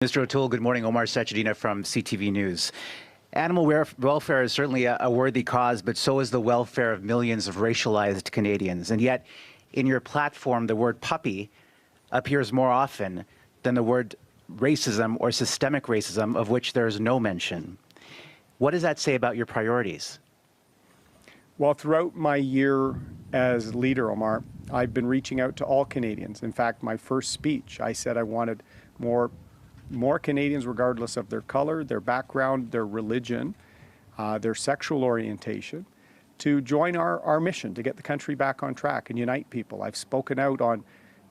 Mr. O'Toole, good morning. Omar Sachedina from CTV News. Animal welfare is certainly a worthy cause, but so is the welfare of millions of racialized Canadians. And yet, in your platform, the word puppy appears more often than the word racism or systemic racism, of which there is no mention. What does that say about your priorities? Well, throughout my year as leader, Omar, I've been reaching out to all Canadians. In fact, my first speech, I said I wanted more Canadians, regardless of their color, their background, their religion, their sexual orientation, to join our mission to get the country back on track and unite people. I've spoken out on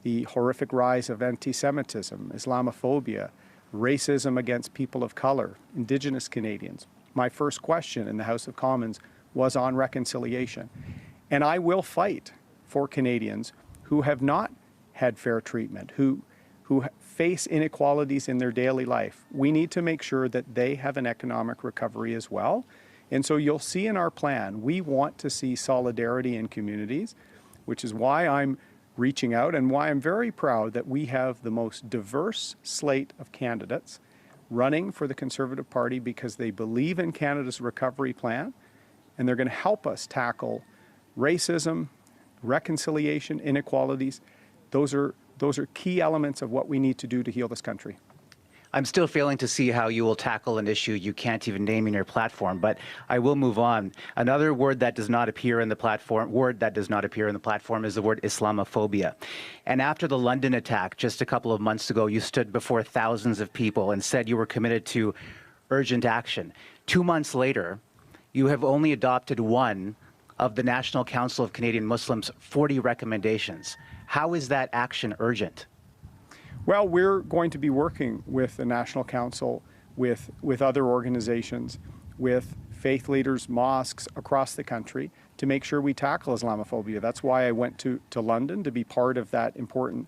the horrific rise of anti-Semitism, Islamophobia, racism against people of color, Indigenous Canadians. My first question in the House of Commons was on reconciliation. And I will fight for Canadians who have not had fair treatment, who face inequalities in their daily life. We need to make sure that they have an economic recovery as well. And so you'll see in our plan, we want to see solidarity in communities, which is why I'm reaching out and why I'm very proud that we have the most diverse slate of candidates running for the Conservative Party because they believe in Canada's recovery plan and they're going to help us tackle racism, reconciliation, inequalities. Those are key elements of what we need to do to heal this country. I'm still failing to see how you will tackle an issue you can't even name in your platform, but I will move on. Another word that does not appear in the platform, is the word Islamophobia. And after the London attack just a couple of months ago, you stood before thousands of people and said you were committed to urgent action. 2 months later, you have only adopted one of the National Council of Canadian Muslims' 40 recommendations. How is that action urgent? Well, we're going to be working with the National Council, with other organizations, with faith leaders, mosques across the country to make sure we tackle Islamophobia. That's why I went to London, to be part of that important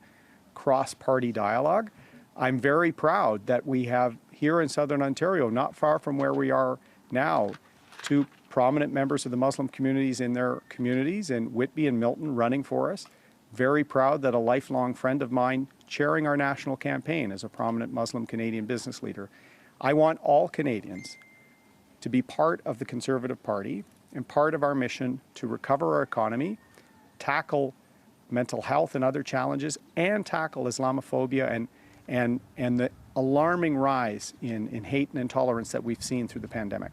cross-party dialogue. I'm very proud that we have here in Southern Ontario, not far from where we are now, two prominent members of the Muslim communities in their communities in Whitby and Milton running for us. Very proud that a lifelong friend of mine chairing our national campaign as a prominent Muslim Canadian business leader. I want all Canadians to be part of the Conservative Party and part of our mission to recover our economy, tackle mental health and other challenges, and tackle Islamophobia and the alarming rise in hate and intolerance that we've seen through the pandemic.